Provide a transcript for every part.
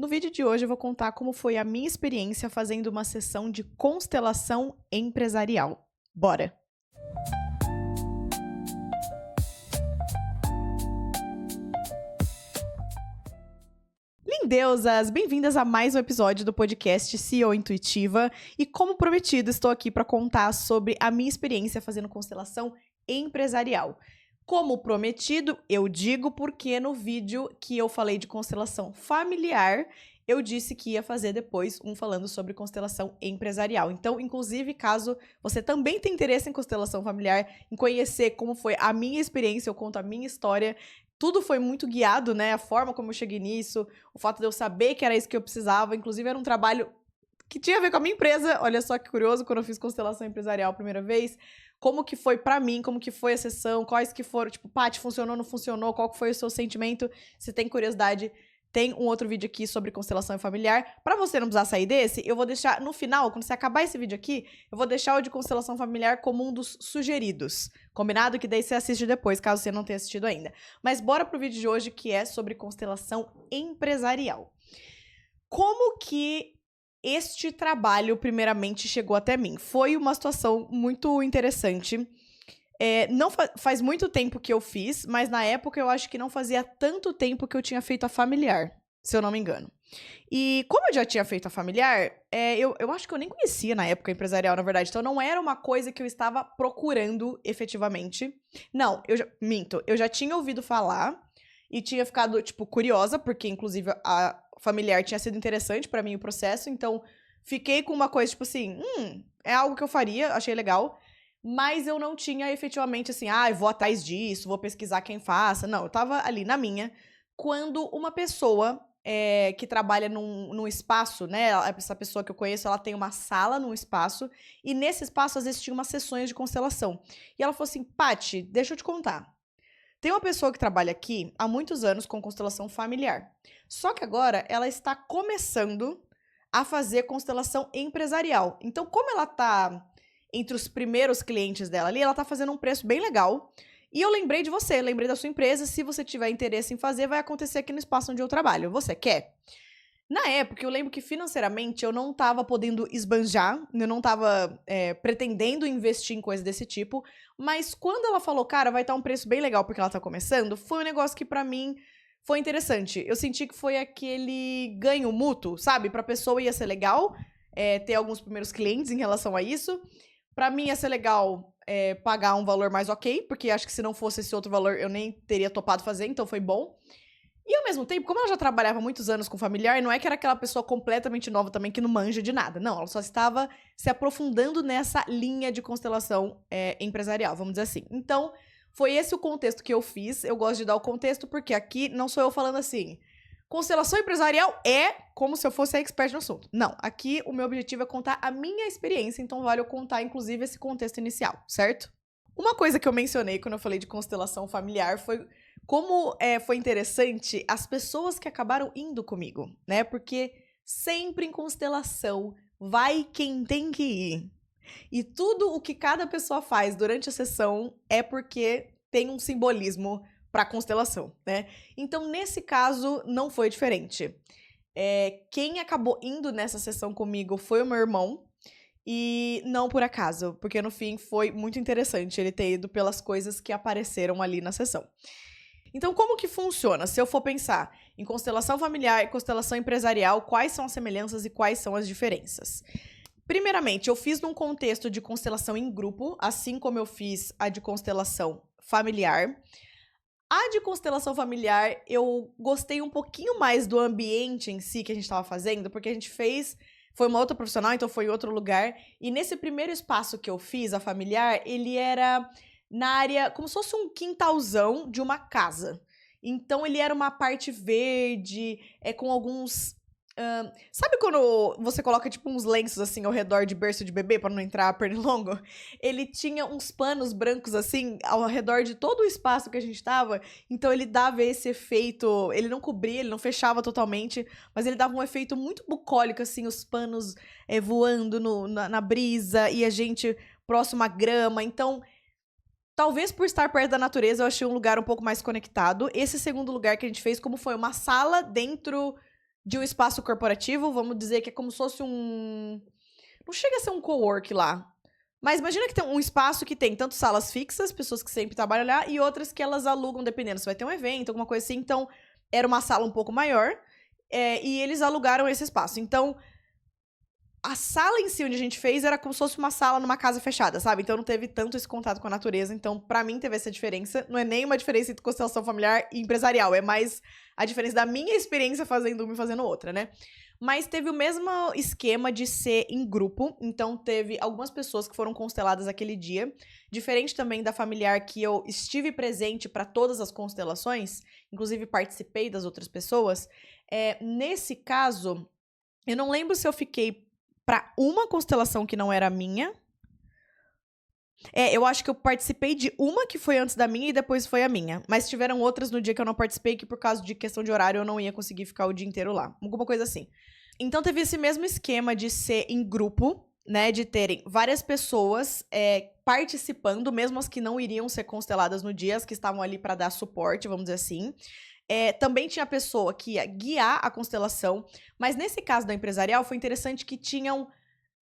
No vídeo de hoje eu vou contar como foi a minha experiência fazendo uma sessão de constelação empresarial. Bora! Lindeusas, bem-vindas a mais um episódio do podcast CEO Intuitiva e, como prometido, estou aqui para contar sobre a minha experiência fazendo constelação empresarial. Como prometido, eu digo porque no vídeo que eu falei de constelação familiar, eu disse que ia fazer depois um falando sobre constelação empresarial. Então, inclusive, caso você também tenha interesse em constelação familiar, em conhecer como foi a minha experiência, eu conto a minha história. Tudo foi muito guiado, né? A forma como eu cheguei nisso, o fato de eu saber que era isso que eu precisava. Inclusive, era um trabalho que tinha a ver com a minha empresa. Olha só que curioso, quando eu fiz constelação empresarial a primeira vez. Como que foi pra mim, como que foi a sessão, quais que foram, tipo, Paty, funcionou, não funcionou, qual que foi o seu sentimento? Se tem curiosidade, tem um outro vídeo aqui sobre constelação familiar. Pra você não precisar sair desse, eu vou deixar no final, quando você acabar esse vídeo aqui, eu vou deixar o de constelação familiar como um dos sugeridos. Combinado? Que daí você assiste depois, caso você não tenha assistido ainda. Mas bora pro vídeo de hoje, que é sobre constelação empresarial. Como que este trabalho, primeiramente, chegou até mim? Foi uma situação muito interessante. Não faz muito tempo que eu fiz, mas na época eu acho que não fazia tanto tempo que eu tinha feito a familiar, se eu não me engano. E como eu já tinha feito a familiar, eu acho que eu nem conhecia na época empresarial, na verdade. Então não era uma coisa que eu estava procurando efetivamente. Não, eu já tinha ouvido falar e tinha ficado, tipo, curiosa, porque inclusive a familiar tinha sido interessante pra mim o processo. Então fiquei com uma coisa, tipo assim, é algo que eu faria, achei legal. Mas eu não tinha efetivamente assim, eu vou atrás disso, vou pesquisar quem faça. Não, eu tava ali na minha. Quando uma pessoa que trabalha num espaço, né? Essa pessoa que eu conheço, ela tem uma sala num espaço. E nesse espaço, às vezes, tinha umas sessões de constelação. E ela falou assim, Paty, deixa eu te contar. Tem uma pessoa que trabalha aqui há muitos anos com constelação familiar. Só que agora ela está começando a fazer constelação empresarial. Então, como ela tá entre os primeiros clientes dela ali, ela tá fazendo um preço bem legal. E eu lembrei de você, lembrei da sua empresa. Se você tiver interesse em fazer, vai acontecer aqui no espaço onde eu trabalho. Você quer? Na época, eu lembro que financeiramente eu não tava podendo esbanjar, eu não tava pretendendo investir em coisa desse tipo, mas quando ela falou, cara, vai estar um preço bem legal porque ela tá começando, foi um negócio que pra mim foi interessante. Eu senti que foi aquele ganho mútuo, sabe? Pra pessoa ia ser legal ter alguns primeiros clientes em relação a isso. Pra mim ia ser legal pagar um valor mais ok, porque acho que se não fosse esse outro valor eu nem teria topado fazer, então foi bom. E ao mesmo tempo, como ela já trabalhava há muitos anos com familiar, não é que era aquela pessoa completamente nova também que não manja de nada. Não, ela só estava se aprofundando nessa linha de constelação empresarial, vamos dizer assim. Então, foi esse o contexto que eu fiz. Eu gosto de dar o contexto porque aqui não sou eu falando assim, constelação empresarial é como se eu fosse a expert no assunto. Não, aqui o meu objetivo é contar a minha experiência, então vale eu contar, inclusive, esse contexto inicial, certo? Uma coisa que eu mencionei quando eu falei de constelação familiar foi como foi interessante as pessoas que acabaram indo comigo, né? Porque sempre em constelação vai quem tem que ir. E tudo o que cada pessoa faz durante a sessão é porque tem um simbolismo para a constelação, né? Então, nesse caso, não foi diferente. Quem acabou indo nessa sessão comigo foi o meu irmão. E não por acaso, porque no fim foi muito interessante ele ter ido pelas coisas que apareceram ali na sessão. Então, como que funciona? Se eu for pensar em constelação familiar e constelação empresarial, quais são as semelhanças e quais são as diferenças? Primeiramente, eu fiz num contexto de constelação em grupo, assim como eu fiz a de constelação familiar. A de constelação familiar, eu gostei um pouquinho mais do ambiente em si que a gente estava fazendo, porque a gente fez... Foi uma outra profissional, então foi em outro lugar. E nesse primeiro espaço que eu fiz, a familiar, ele era na área, como se fosse um quintalzão de uma casa. Então ele era uma parte verde, com alguns... sabe quando você coloca tipo uns lenços assim ao redor de berço de bebê para não entrar pernilongo? Ele tinha uns panos brancos assim ao redor de todo o espaço que a gente tava, então ele dava esse efeito, ele não cobria, ele não fechava totalmente, mas ele dava um efeito muito bucólico assim, os panos voando na brisa e a gente próximo à grama, então talvez por estar perto da natureza eu achei um lugar um pouco mais conectado. Esse segundo lugar que a gente fez, como foi uma sala dentro de um espaço corporativo, vamos dizer que é como se fosse um... Não chega a ser um cowork lá. Mas imagina que tem um espaço que tem tanto salas fixas, pessoas que sempre trabalham lá, e outras que elas alugam, dependendo se vai ter um evento, alguma coisa assim. Então, era uma sala um pouco maior, e eles alugaram esse espaço. Então, a sala em si onde a gente fez era como se fosse uma sala numa casa fechada, sabe? Então, não teve tanto esse contato com a natureza. Então, pra mim, teve essa diferença. Não é nem uma diferença entre constelação familiar e empresarial. É mais a diferença da minha experiência fazendo uma e fazendo outra, né? Mas teve o mesmo esquema de ser em grupo. Então, teve algumas pessoas que foram consteladas aquele dia. Diferente também da familiar que eu estive presente para todas as constelações. Inclusive, participei das outras pessoas. Nesse caso, eu não lembro se eu fiquei para uma constelação que não era minha. Eu acho que eu participei de uma que foi antes da minha e depois foi a minha. Mas tiveram outras no dia que eu não participei que por causa de questão de horário eu não ia conseguir ficar o dia inteiro lá. Alguma coisa assim. Então teve esse mesmo esquema de ser em grupo, né? De terem várias pessoas participando, mesmo as que não iriam ser consteladas no dia, as que estavam ali para dar suporte, vamos dizer assim. Também tinha a pessoa que ia guiar a constelação, mas nesse caso da empresarial foi interessante que tinham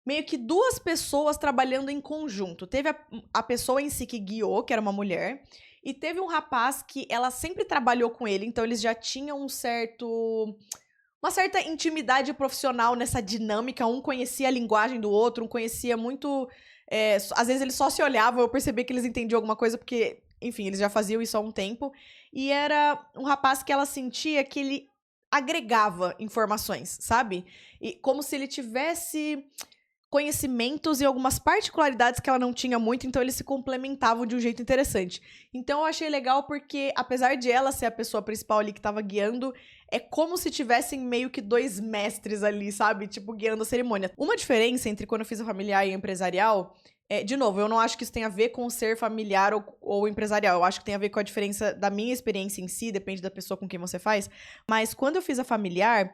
meio que duas pessoas trabalhando em conjunto. Teve a pessoa em si que guiou, que era uma mulher, e teve um rapaz que ela sempre trabalhou com ele, então eles já tinham uma certa intimidade profissional nessa dinâmica. Um conhecia a linguagem do outro, um conhecia muito... às vezes eles só se olhavam, eu percebi que eles entendiam alguma coisa, porque, enfim, eles já faziam isso há um tempo. E era um rapaz que ela sentia que ele agregava informações, sabe? E como se ele tivesse conhecimentos e algumas particularidades que ela não tinha muito, então eles se complementavam de um jeito interessante. Então eu achei legal porque, apesar de ela ser a pessoa principal ali que tava guiando, é como se tivessem meio que dois mestres ali, sabe? Tipo, guiando a cerimônia. Uma diferença entre quando eu fiz a familiar e a empresarial, de novo, eu não acho que isso tem a ver com ser familiar ou empresarial. Eu acho que tem a ver com a diferença da minha experiência em si, depende da pessoa com quem você faz. Mas quando eu fiz a familiar...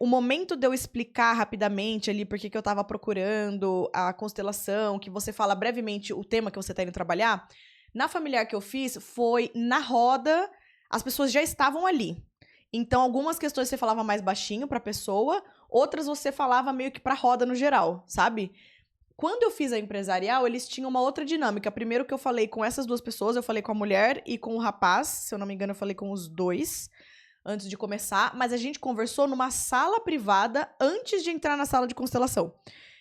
o momento de eu explicar rapidamente ali por que eu tava procurando a constelação, que você fala brevemente o tema que você tá indo trabalhar, na familiar que eu fiz, foi na roda, as pessoas já estavam ali. Então, algumas questões você falava mais baixinho pra pessoa, outras você falava meio que pra roda no geral, sabe? Quando eu fiz a empresarial, eles tinham uma outra dinâmica. Primeiro que eu falei com essas duas pessoas, eu falei com a mulher e com o rapaz, se eu não me engano, eu falei com os dois antes de começar, mas a gente conversou numa sala privada antes de entrar na sala de constelação.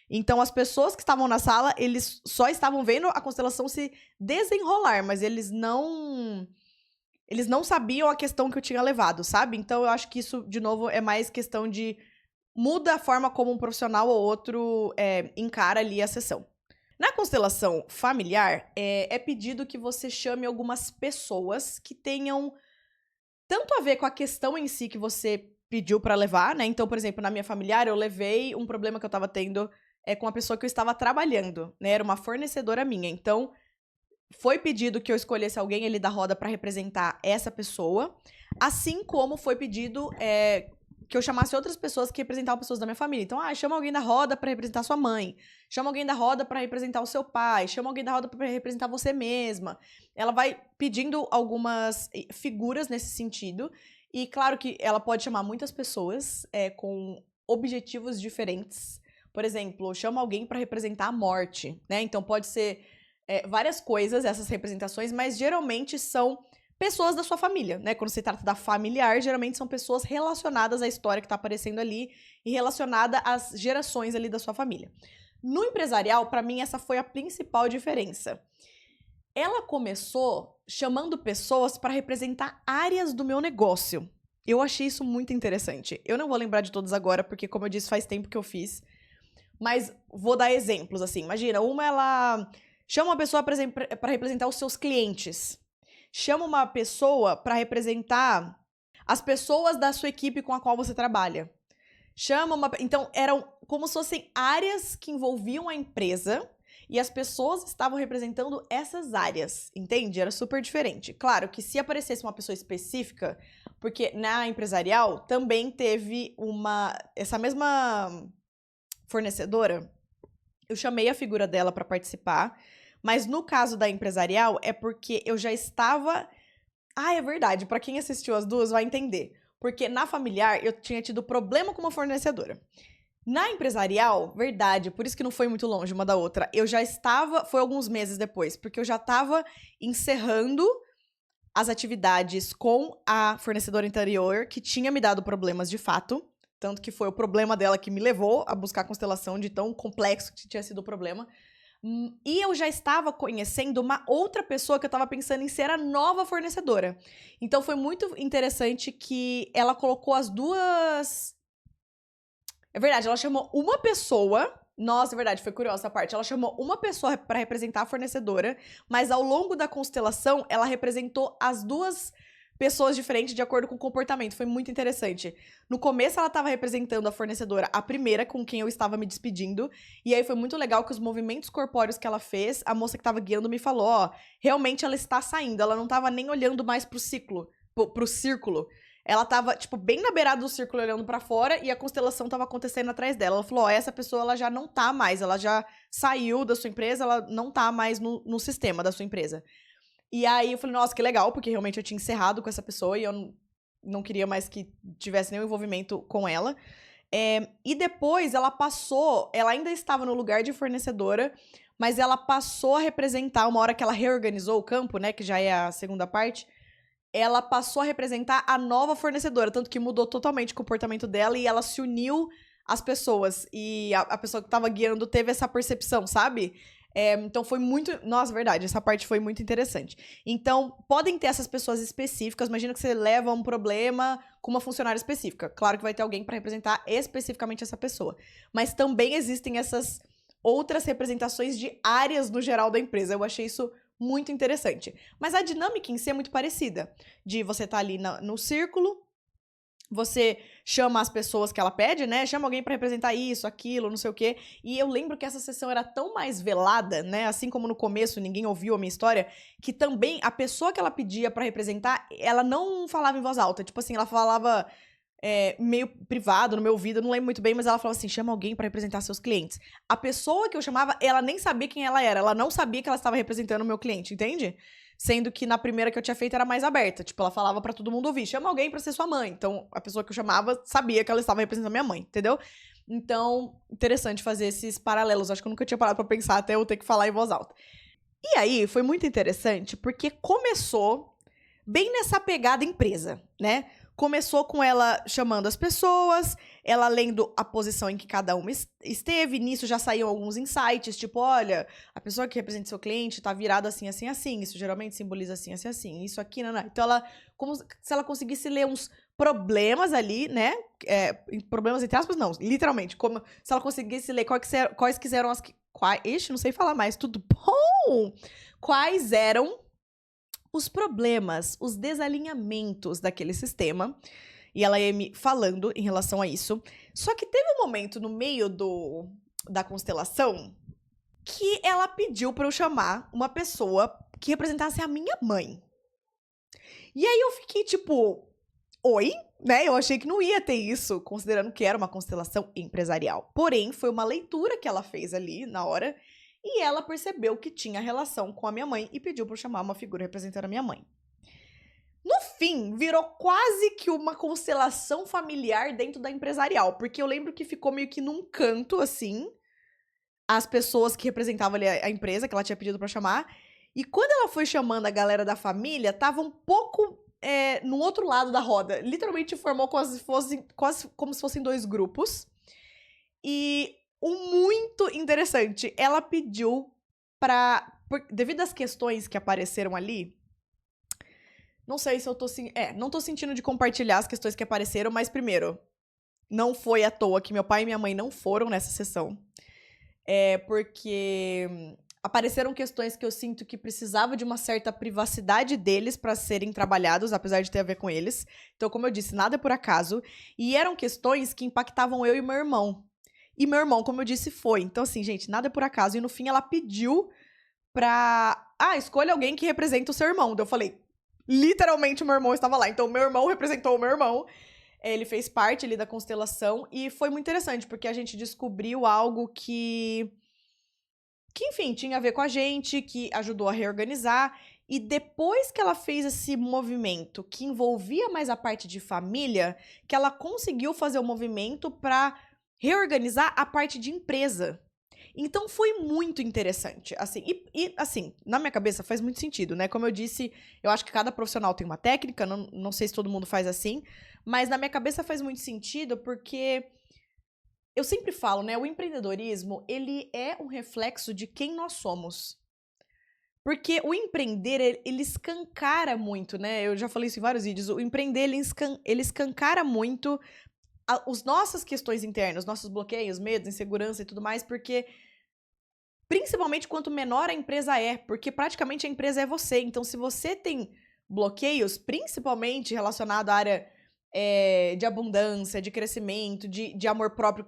Então, as pessoas que estavam na sala, eles só estavam vendo a constelação se desenrolar, mas eles não sabiam a questão que eu tinha levado, sabe? Então, eu acho que isso, de novo, é mais questão de muda a forma como um profissional ou outro encara ali a sessão. Na constelação familiar, é pedido que você chame algumas pessoas que tenham tanto a ver com a questão em si que você pediu pra levar, né? Então, por exemplo, na minha familiar, eu levei um problema que eu tava tendo com a pessoa que eu estava trabalhando, né? Era uma fornecedora minha. Então, foi pedido que eu escolhesse alguém ali da roda pra representar essa pessoa, assim como foi pedido que eu chamasse outras pessoas que representavam pessoas da minha família. Então, chama alguém da roda pra representar sua mãe, chama alguém da roda pra representar o seu pai, chama alguém da roda pra representar você mesma. Ela vai pedindo algumas figuras nesse sentido. E claro que ela pode chamar muitas pessoas com objetivos diferentes. Por exemplo, chama alguém pra representar a morte, né? Então, pode ser várias coisas, essas representações, mas geralmente são pessoas da sua família, né? Quando se trata da familiar, geralmente são pessoas relacionadas à história que tá aparecendo ali e relacionada às gerações ali da sua família. No empresarial, pra mim, essa foi a principal diferença. Ela começou chamando pessoas pra representar áreas do meu negócio. Eu achei isso muito interessante. Eu não vou lembrar de todas agora, porque, como eu disse, faz tempo que eu fiz. Mas vou dar exemplos, assim. Imagina, ela chama uma pessoa pra representar os seus clientes. Chama uma pessoa para representar as pessoas da sua equipe com a qual você trabalha. Então, eram como se fossem áreas que envolviam a empresa e as pessoas estavam representando essas áreas, entende? Era super diferente. Claro que se aparecesse uma pessoa específica, porque na empresarial também teve essa mesma fornecedora, eu chamei a figura dela para participar. Mas no caso da empresarial, é porque eu já estava... é verdade, pra quem assistiu as duas vai entender. Porque na familiar eu tinha tido problema com uma fornecedora. Na empresarial, verdade, por isso que não foi muito longe uma da outra. Eu já estava, foi alguns meses depois, porque eu já estava encerrando as atividades com a fornecedora anterior, que tinha me dado problemas de fato. Tanto que foi o problema dela que me levou a buscar a constelação, de tão complexo que tinha sido o problema. E eu já estava conhecendo uma outra pessoa que eu estava pensando em ser a nova fornecedora. Então foi muito interessante que ela colocou as duas... É verdade, ela chamou uma pessoa... Nossa, é verdade, foi curiosa essa parte. Ela chamou uma pessoa para representar a fornecedora, mas ao longo da constelação, ela representou as duas pessoas diferentes de acordo com o comportamento. Foi muito interessante. No começo, ela estava representando a fornecedora, a primeira com quem eu estava me despedindo. E aí foi muito legal que os movimentos corpóreos que ela fez, a moça que estava guiando me falou, ó, realmente ela está saindo. Ela não estava nem olhando mais pro círculo. Ela tava, tipo, bem na beirada do círculo olhando pra fora e a constelação tava acontecendo atrás dela. Ela falou, ó, essa pessoa, ela já não tá mais, ela já saiu da sua empresa, ela não tá mais no sistema da sua empresa. E aí eu falei, nossa, que legal, porque realmente eu tinha encerrado com essa pessoa e eu não queria mais que tivesse nenhum envolvimento com ela. E depois ela passou, ela ainda estava no lugar de fornecedora, mas ela passou a representar, uma hora que ela reorganizou o campo, né, que já é a segunda parte, ela passou a representar a nova fornecedora, tanto que mudou totalmente o comportamento dela e ela se uniu às pessoas. E a pessoa que estava guiando teve essa percepção, sabe? Então foi muito... Nossa, verdade, essa parte foi muito interessante. Então, podem ter essas pessoas específicas. Imagina que você leva um problema com uma funcionária específica. Claro que vai ter alguém para representar especificamente essa pessoa. Mas também existem essas outras representações de áreas no geral da empresa. Eu achei isso muito interessante. Mas a dinâmica em si é muito parecida. De você estar ali no círculo, você chama as pessoas que ela pede, né? Chama alguém pra representar isso, aquilo, não sei o quê. E eu lembro que essa sessão era tão mais velada, né? Assim como no começo ninguém ouviu a minha história, que também a pessoa que ela pedia pra representar, ela não falava em voz alta. Tipo assim, ela falava meio privado, no meu ouvido, eu não lembro muito bem, mas ela falava assim, chama alguém pra representar seus clientes. A pessoa que eu chamava, ela nem sabia quem ela era. Ela não sabia que ela estava representando o meu cliente, entende? Sendo que na primeira que eu tinha feito era mais aberta. Tipo, ela falava pra todo mundo ouvir, chama alguém pra ser sua mãe. Então, a pessoa que eu chamava sabia que ela estava representando minha mãe, entendeu? Então, interessante fazer esses paralelos. Acho que eu nunca tinha parado pra pensar até eu ter que falar em voz alta. E aí, foi muito interessante, porque começou bem nessa pegada empresa, né? Começou com ela chamando as pessoas, ela lendo a posição em que cada uma esteve. Nisso já saíam alguns insights, tipo, olha, a pessoa que representa seu cliente tá virada assim, assim, assim. Isso geralmente simboliza assim, assim, assim. Isso aqui, não, não. Então, ela, como se ela conseguisse ler uns problemas ali, né? Problemas entre aspas, não, literalmente. Como se ela conseguisse ler quais quiseram as... Ixi, não sei falar mais, tudo bom? Quais eram os problemas, os desalinhamentos daquele sistema. E ela ia me falando em relação a isso. Só que teve um momento no meio da constelação que ela pediu pra eu chamar uma pessoa que representasse a minha mãe. E aí eu fiquei tipo, oi? Né? Eu achei que não ia ter isso, considerando que era uma constelação empresarial. Porém, foi uma leitura que ela fez ali na hora. E ela percebeu que tinha relação com a minha mãe e pediu para eu chamar uma figura representando a minha mãe. No fim, virou quase que uma constelação familiar dentro da empresarial, porque eu lembro que ficou meio que num canto, assim, as pessoas que representavam ali a empresa, que ela tinha pedido para chamar, e quando ela foi chamando a galera da família, tava um pouco no outro lado da roda. Literalmente formou quase como se fossem dois grupos. E o muito interessante, ela pediu devido às questões que apareceram ali, não sei se eu tô... não tô sentindo de compartilhar as questões que apareceram, mas primeiro, não foi à toa que meu pai e minha mãe não foram nessa sessão. Porque apareceram questões que eu sinto que precisava de uma certa privacidade deles para serem trabalhados, apesar de ter a ver com eles. Então, como eu disse, nada é por acaso. E eram questões que impactavam eu e meu irmão. E meu irmão, como eu disse, foi. Então, assim, gente, nada é por acaso. E no fim, ela pediu pra... escolha alguém que representa o seu irmão. Então, eu falei, literalmente, o meu irmão estava lá. Então, meu irmão representou o meu irmão. Ele fez parte ali da constelação. E foi muito interessante, porque a gente descobriu algo que enfim, tinha a ver com a gente, que ajudou a reorganizar. E depois que ela fez esse movimento que envolvia mais a parte de família, que ela conseguiu fazer o movimento para reorganizar a parte de empresa. Então foi muito interessante, assim, assim, na minha cabeça faz muito sentido, né? Como eu disse, eu acho que cada profissional tem uma técnica, não sei se todo mundo faz assim, mas na minha cabeça faz muito sentido porque eu sempre falo, né? O empreendedorismo, ele é um reflexo de quem nós somos. Porque o empreender, ele escancara muito, né? Eu já falei isso em vários vídeos. O empreender, ele escancara muito as nossas questões internas, nossos bloqueios, medos, insegurança e tudo mais, porque principalmente quanto menor a empresa é, porque praticamente a empresa é você. Então, se você tem bloqueios, principalmente relacionado à área de abundância, de crescimento, de amor próprio,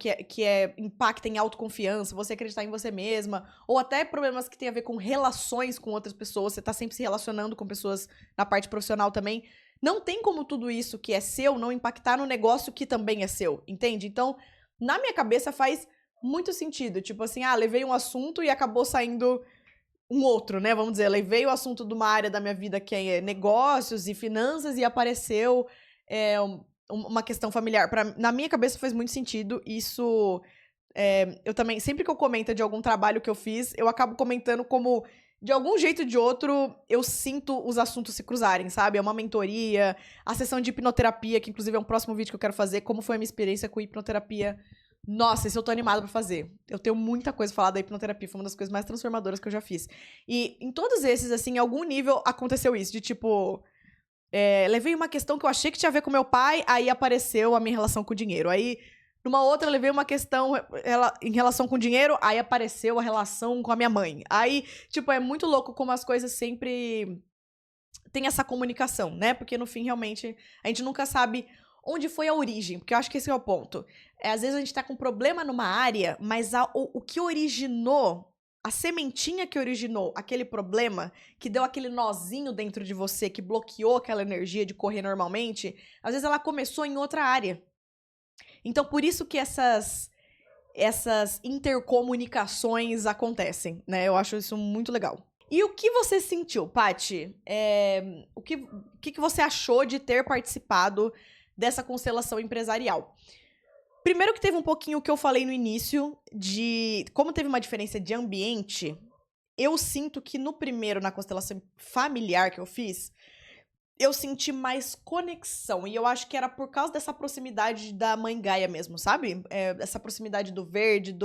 impacta em autoconfiança, você acreditar em você mesma, ou até problemas que têm a ver com relações com outras pessoas, você tá sempre se relacionando com pessoas na parte profissional também. Não tem como tudo isso que é seu não impactar no negócio que também é seu, entende? Então, na minha cabeça faz muito sentido. Tipo assim, levei um assunto e acabou saindo um outro, né? Vamos dizer, levei o assunto de uma área da minha vida que é negócios e finanças e apareceu uma questão familiar. Na minha cabeça faz muito sentido. Isso, eu também, sempre que eu comento de algum trabalho que eu fiz, eu acabo comentando como, de algum jeito ou de outro, eu sinto os assuntos se cruzarem, sabe? É uma mentoria, a sessão de hipnoterapia, que inclusive é um próximo vídeo que eu quero fazer, como foi a minha experiência com hipnoterapia. Nossa, isso eu tô animada pra fazer. Eu tenho muita coisa pra falar da hipnoterapia, foi uma das coisas mais transformadoras que eu já fiz. E em todos esses, assim, em algum nível aconteceu isso, de tipo, levei uma questão que eu achei que tinha a ver com meu pai, aí apareceu a minha relação com o dinheiro. Aí, numa outra, eu levei uma questão em relação com o dinheiro, aí apareceu a relação com a minha mãe. Aí, tipo, é muito louco como as coisas sempre têm essa comunicação, né? Porque no fim, realmente, a gente nunca sabe onde foi a origem, porque eu acho que esse é o ponto. Às vezes a gente tá com problema numa área, mas o que originou, a sementinha que originou aquele problema, que deu aquele nozinho dentro de você, que bloqueou aquela energia de correr normalmente, às vezes ela começou em outra área. Então, por isso que essas intercomunicações acontecem, né? Eu acho isso muito legal. E o que você sentiu, Paty? O que você achou de ter participado dessa constelação empresarial? Primeiro que teve um pouquinho o que eu falei no início, de como teve uma diferença de ambiente, eu sinto que no primeiro, na constelação familiar que eu fiz, eu senti mais conexão. E eu acho que era por causa dessa proximidade da Mãe Gaia mesmo, sabe? Essa proximidade do verde,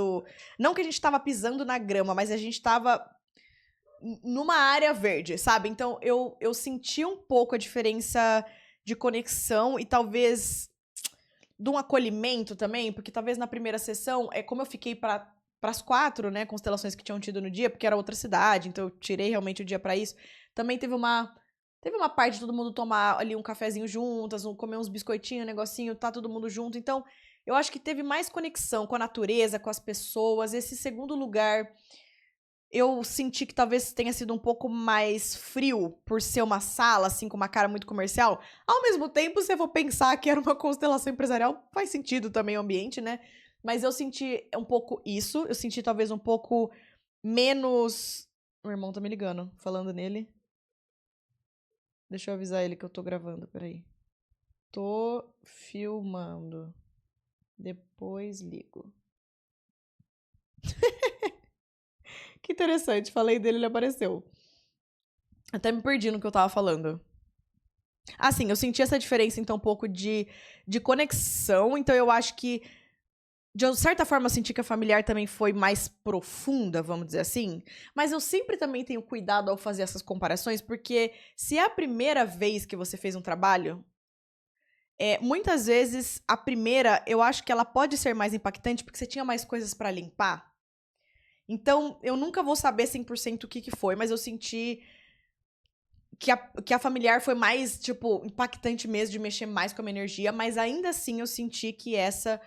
não que a gente tava pisando na grama, mas a gente tava numa área verde, sabe? Então eu senti um pouco a diferença de conexão e talvez de um acolhimento também, porque talvez na primeira sessão, como eu fiquei para as 4, né, constelações que tinham tido no dia, porque era outra cidade, então eu tirei realmente o dia para isso. Também teve uma parte de todo mundo tomar ali um cafezinho juntas, comer uns biscoitinhos, um negocinho, tá todo mundo junto. Então, eu acho que teve mais conexão com a natureza, com as pessoas. Esse segundo lugar, eu senti que talvez tenha sido um pouco mais frio por ser uma sala, assim, com uma cara muito comercial. Ao mesmo tempo, se eu for pensar que era uma constelação empresarial, faz sentido também o ambiente, né? Mas eu senti um pouco isso. Eu senti talvez um pouco menos... Meu irmão tá me ligando, falando nele. Deixa eu avisar ele que eu tô gravando, peraí. Tô filmando. Depois ligo. Que interessante, falei dele, ele apareceu. Até me perdi no que eu tava falando. Sim, eu senti essa diferença, então, um pouco de conexão. Então, eu acho que, de certa forma, eu senti que a familiar também foi mais profunda, vamos dizer assim. Mas eu sempre também tenho cuidado ao fazer essas comparações, porque se é a primeira vez que você fez um trabalho, muitas vezes, a primeira, eu acho que ela pode ser mais impactante, porque você tinha mais coisas pra limpar. Então, eu nunca vou saber 100% o que foi, mas eu senti que a familiar foi mais, tipo, impactante mesmo, de mexer mais com a minha energia, mas ainda assim eu senti que essa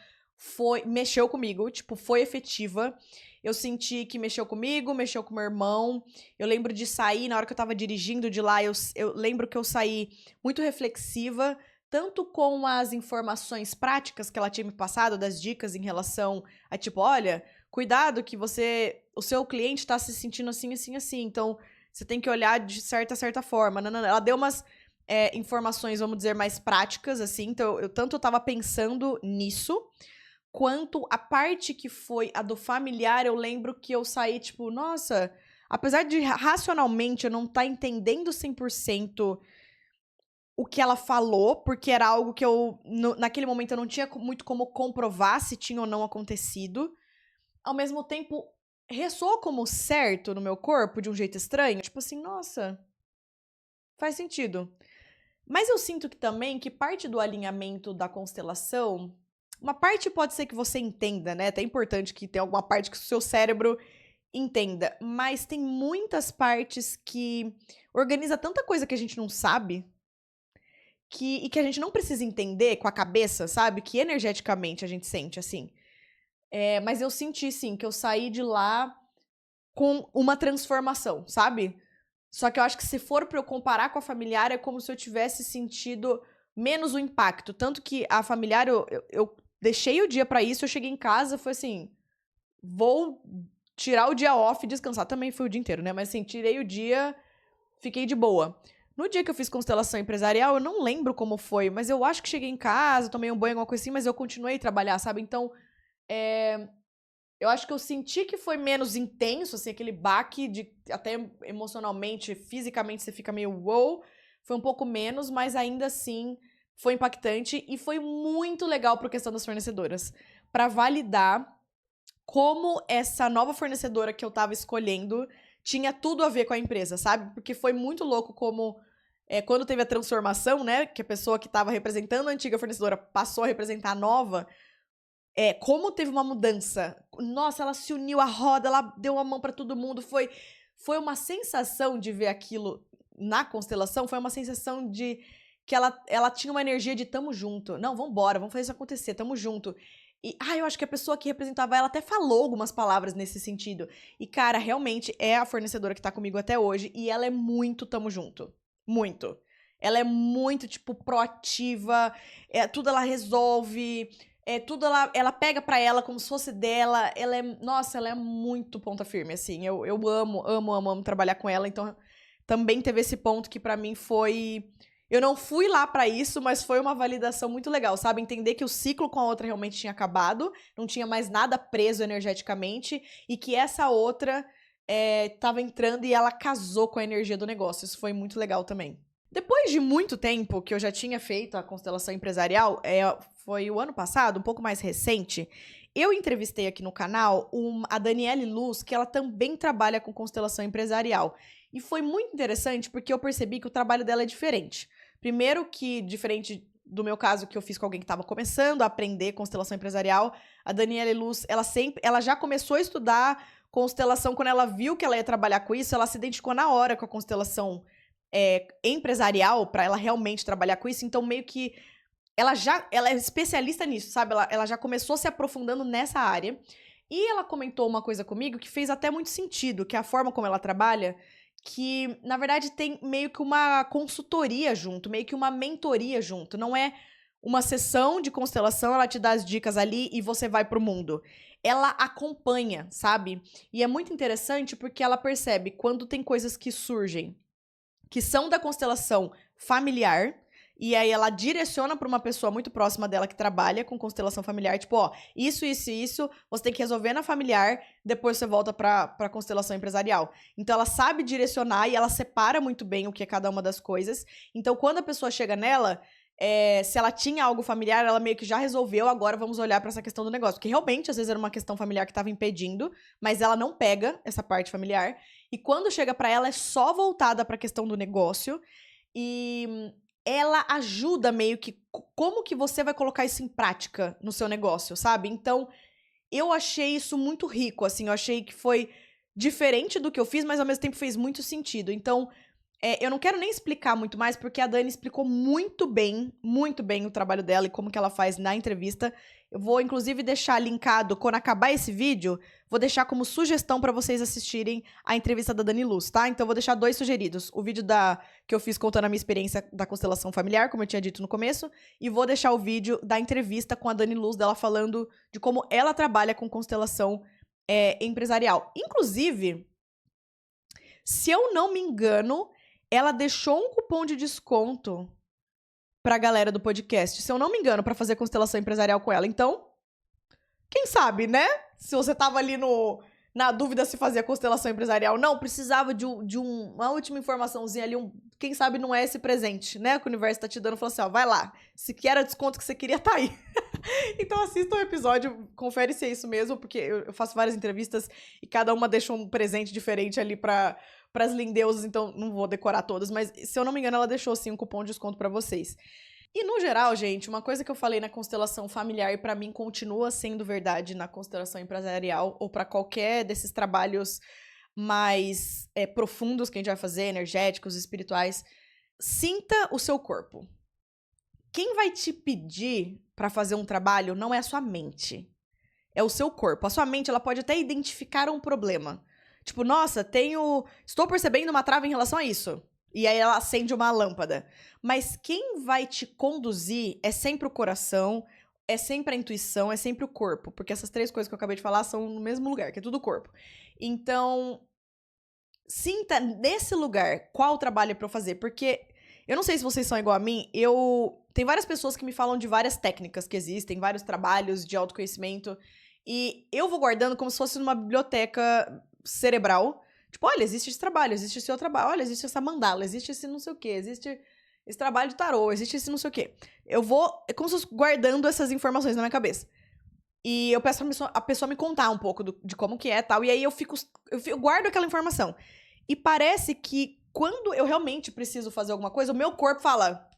mexeu comigo, tipo, foi efetiva. Eu senti que mexeu comigo, mexeu com meu irmão. Eu lembro de sair, na hora que eu tava dirigindo de lá, eu lembro que eu saí muito reflexiva, tanto com as informações práticas que ela tinha me passado, das dicas em relação a, tipo, olha, cuidado que o seu cliente tá se sentindo assim, assim, assim, então você tem que olhar de certa forma. Não. Ela deu umas informações, vamos dizer, mais práticas, assim. Então, eu tava pensando nisso, quanto a parte que foi a do familiar, eu lembro que eu saí, tipo, nossa, apesar de racionalmente eu não estar entendendo 100% o que ela falou, porque era algo que naquele momento eu não tinha muito como comprovar se tinha ou não acontecido. Ao mesmo tempo, ressoou como certo no meu corpo, de um jeito estranho. Tipo assim, nossa, faz sentido. Mas eu sinto que também que parte do alinhamento da constelação, uma parte pode ser que você entenda, né? Até é importante que tenha alguma parte que o seu cérebro entenda. Mas tem muitas partes que organiza tanta coisa que a gente não sabe e que a gente não precisa entender com a cabeça, sabe? Que energeticamente a gente sente, assim. Mas eu senti, sim, que eu saí de lá com uma transformação, sabe? Só que eu acho que se for pra eu comparar com a familiar, é como se eu tivesse sentido menos o impacto. Tanto que a familiar, eu deixei o dia pra isso, eu cheguei em casa, foi assim, vou tirar o dia off e descansar. Também foi o dia inteiro, né? Mas assim, tirei o dia, fiquei de boa. No dia que eu fiz constelação empresarial, eu não lembro como foi, mas eu acho que cheguei em casa, tomei um banho, alguma coisa assim, mas eu continuei a trabalhar, sabe? Então, eu acho que eu senti que foi menos intenso, assim, aquele baque de até emocionalmente, fisicamente você fica meio wow. Foi um pouco menos, mas ainda assim foi impactante e foi muito legal para a questão das fornecedoras, para validar como essa nova fornecedora que eu tava escolhendo tinha tudo a ver com a empresa, sabe? Porque foi muito louco como quando teve a transformação, né, que a pessoa que estava representando a antiga fornecedora passou a representar a nova, como teve uma mudança. Nossa, ela se uniu à roda, ela deu a mão pra todo mundo. Foi uma sensação de ver aquilo na constelação, foi uma sensação de que ela tinha uma energia de tamo junto. Não, vambora, vamos fazer isso acontecer, tamo junto. E, eu acho que a pessoa que representava ela até falou algumas palavras nesse sentido. E, cara, realmente é a fornecedora que tá comigo até hoje e ela é muito tamo junto. Muito. Ela é muito, tipo, proativa, tudo ela resolve, tudo ela pega pra ela como se fosse dela. Nossa, ela é muito ponta firme, assim. Eu amo trabalhar com ela. Então, também teve esse ponto que pra mim foi... Eu não fui lá pra isso, mas foi uma validação muito legal, sabe? Entender que o ciclo com a outra realmente tinha acabado, não tinha mais nada preso energeticamente, e que essa outra tava entrando e ela casou com a energia do negócio. Isso foi muito legal também. Depois de muito tempo que eu já tinha feito a constelação empresarial, foi o ano passado, um pouco mais recente, eu entrevistei aqui no canal a Daniele Luz, que ela também trabalha com constelação empresarial. E foi muito interessante porque eu percebi que o trabalho dela é diferente. Primeiro que, diferente do meu caso, que eu fiz com alguém que estava começando a aprender constelação empresarial, a Daniele Luz, ela já começou a estudar constelação quando ela viu que ela ia trabalhar com isso, ela se identificou na hora com a constelação empresarial para ela realmente trabalhar com isso, então meio que ela é especialista nisso, sabe? Ela já começou se aprofundando nessa área. E ela comentou uma coisa comigo que fez até muito sentido, que é a forma como ela trabalha, que, na verdade, tem meio que uma consultoria junto, meio que uma mentoria junto. Não é uma sessão de constelação, ela te dá as dicas ali e você vai pro mundo. Ela acompanha, sabe? E é muito interessante porque ela percebe quando tem coisas que surgem que são da constelação familiar, e aí ela direciona para uma pessoa muito próxima dela que trabalha com constelação familiar, tipo, ó, isso, você tem que resolver na familiar, depois você volta pra constelação empresarial. Então ela sabe direcionar e ela separa muito bem o que é cada uma das coisas. Então quando a pessoa chega nela, se ela tinha algo familiar, ela meio que já resolveu, agora vamos olhar pra essa questão do negócio. Porque realmente, às vezes, era uma questão familiar que tava impedindo, mas ela não pega essa parte familiar. E quando chega pra ela, é só voltada pra questão do negócio. E ela ajuda meio que como que você vai colocar isso em prática no seu negócio, sabe? Então, eu achei isso muito rico, assim. Eu achei que foi diferente do que eu fiz, mas ao mesmo tempo fez muito sentido. Então, eu não quero nem explicar muito mais, porque a Dani explicou muito bem o trabalho dela e como que ela faz na entrevista. Eu vou, inclusive, deixar linkado, quando acabar esse vídeo, vou deixar como sugestão para vocês assistirem a entrevista da Dani Luz, tá? Então, eu vou deixar 2 sugeridos. O vídeo que eu fiz contando a minha experiência da constelação familiar, como eu tinha dito no começo, e vou deixar o vídeo da entrevista com a Dani Luz, dela falando de como ela trabalha com constelação empresarial. Inclusive, Se eu não me engano, ela deixou um cupom de desconto pra galera do podcast. Se eu não me engano, pra fazer constelação empresarial com ela. Então, quem sabe, né? Se você tava ali na dúvida se fazia constelação empresarial, não, precisava de uma última informaçãozinha ali, quem sabe não é esse presente, né? Que o universo tá te dando, falou assim, ó, vai lá, se que era desconto que você queria, tá aí. Então assista o episódio, confere se é isso mesmo, porque eu faço várias entrevistas e cada uma deixa um presente diferente ali pras lindeusas, então não vou decorar todas, mas se eu não me engano ela deixou sim um cupom de desconto pra vocês. E no geral, gente, uma coisa que eu falei na constelação familiar e pra mim continua sendo verdade na constelação empresarial ou pra qualquer desses trabalhos mais profundos que a gente vai fazer, energéticos, espirituais, sinta o seu corpo. Quem vai te pedir pra fazer um trabalho não é a sua mente, é o seu corpo. A sua mente, ela pode até identificar um problema. Tipo, nossa, estou percebendo uma trava em relação a isso. E aí ela acende uma lâmpada. Mas quem vai te conduzir é sempre o coração, é sempre a intuição, é sempre o corpo. Porque essas três coisas que eu acabei de falar são no mesmo lugar, que é tudo o corpo. Então, sinta nesse lugar qual trabalho é pra eu fazer. Porque eu não sei se vocês são igual a mim, tem várias pessoas que me falam de várias técnicas que existem, vários trabalhos de autoconhecimento. E eu vou guardando como se fosse numa biblioteca cerebral. Tipo, olha, existe esse trabalho, existe esse outro trabalho, olha, existe essa mandala, existe esse não sei o quê, existe esse trabalho de tarô, existe esse não sei o quê. É como se eu fosse guardando essas informações na minha cabeça. E eu peço a pessoa me contar um pouco de como que é e tal, e aí eu guardo aquela informação. E parece que quando eu realmente preciso fazer alguma coisa, o meu corpo fala,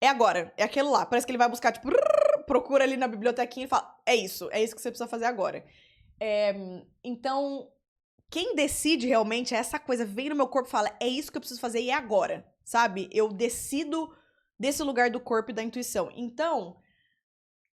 é agora, é aquilo lá. Parece que ele vai buscar, tipo, procura ali na bibliotequinha e fala, é isso que você precisa fazer agora. Então, quem decide realmente é essa coisa, vem no meu corpo e fala, é isso que eu preciso fazer e é agora, sabe? Eu decido desse lugar do corpo e da intuição. Então,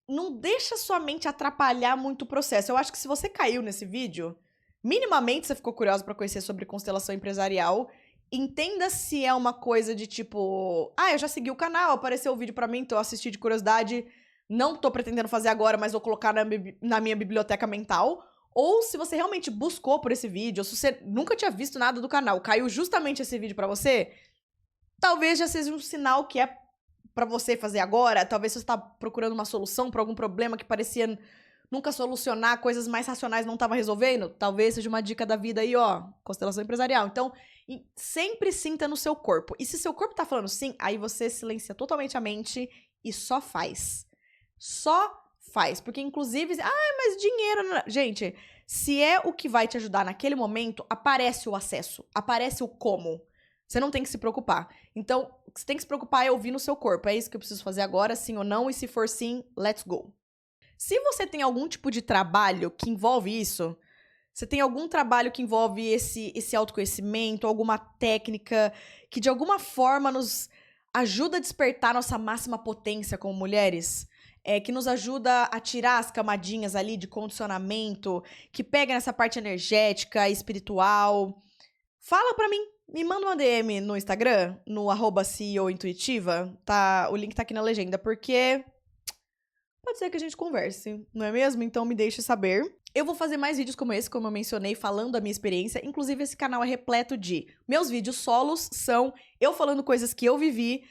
não deixa sua mente atrapalhar muito o processo. Eu acho que se você caiu nesse vídeo, minimamente você ficou curioso pra conhecer sobre constelação empresarial, entenda se é uma coisa de tipo, eu já segui o canal, apareceu o vídeo pra mim, então eu assisti de curiosidade, não tô pretendendo fazer agora, mas vou colocar na minha biblioteca mental. Ou se você realmente buscou por esse vídeo, ou se você nunca tinha visto nada do canal, caiu justamente esse vídeo pra você, talvez já seja um sinal que é pra você fazer agora. Talvez você tá procurando uma solução pra algum problema que parecia nunca solucionar, coisas mais racionais não tava resolvendo. Talvez seja uma dica da vida aí, ó, constelação empresarial. Então, sempre sinta no seu corpo. E se seu corpo tá falando sim, aí você silencia totalmente a mente e só faz. Só faz, porque inclusive, mas dinheiro... Gente, se é o que vai te ajudar naquele momento, aparece o acesso, aparece o como. Você não tem que se preocupar. Então, o que você tem que se preocupar é ouvir no seu corpo. É isso que eu preciso fazer agora, sim ou não? E se for sim, let's go. Se você tem algum tipo de trabalho que envolve isso, você tem algum trabalho que envolve esse autoconhecimento, alguma técnica que de alguma forma nos ajuda a despertar nossa máxima potência como mulheres, que nos ajuda a tirar as camadinhas ali de condicionamento, que pega nessa parte energética, espiritual, fala pra mim, me manda uma DM no Instagram, no @CEOintuitiva, tá? O link tá aqui na legenda, porque pode ser que a gente converse, não é mesmo? Então me deixe saber. Eu vou fazer mais vídeos como esse, como eu mencionei, falando da minha experiência. Inclusive, esse canal é repleto de... Meus vídeos solos são eu falando coisas que eu vivi,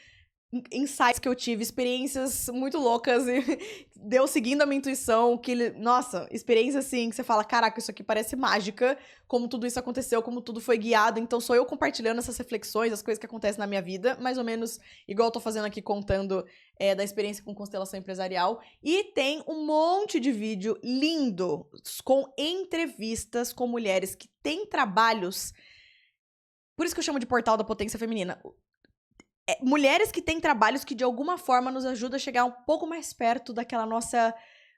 insights que eu tive, experiências muito loucas, e deu seguindo a minha intuição, nossa, experiência assim, que você fala, caraca, isso aqui parece mágica, como tudo isso aconteceu, como tudo foi guiado. Então sou eu compartilhando essas reflexões, as coisas que acontecem na minha vida, mais ou menos igual eu tô fazendo aqui, contando da experiência com constelação empresarial. E tem um monte de vídeo lindo, com entrevistas com mulheres que têm trabalhos, por isso que eu chamo de portal da potência feminina. Mulheres que têm trabalhos que de alguma forma nos ajudam a chegar um pouco mais perto daquela nossa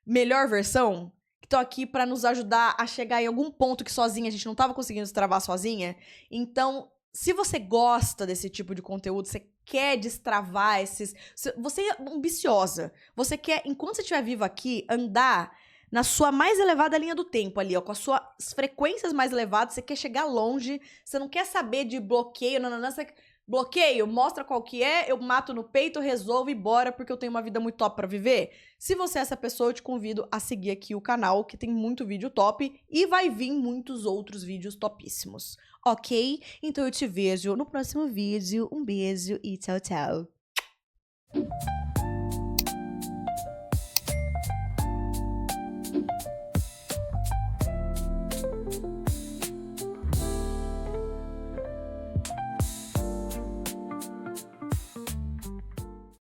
melhor versão, que estão aqui pra nos ajudar a chegar em algum ponto que sozinha a gente não tava conseguindo destravar sozinha. Então, se você gosta desse tipo de conteúdo, você quer destravar você é ambiciosa, você quer, enquanto você estiver viva aqui, andar na sua mais elevada linha do tempo ali, ó, com as suas frequências mais elevadas, você quer chegar longe, você não quer saber de bloqueio, você bloqueio, mostra qual que é, eu mato no peito, resolvo e bora, porque eu tenho uma vida muito top pra viver. Se você é essa pessoa, eu te convido a seguir aqui o canal, que tem muito vídeo top e vai vir muitos outros vídeos topíssimos, ok? Então eu te vejo no próximo vídeo. Um beijo e tchau, tchau.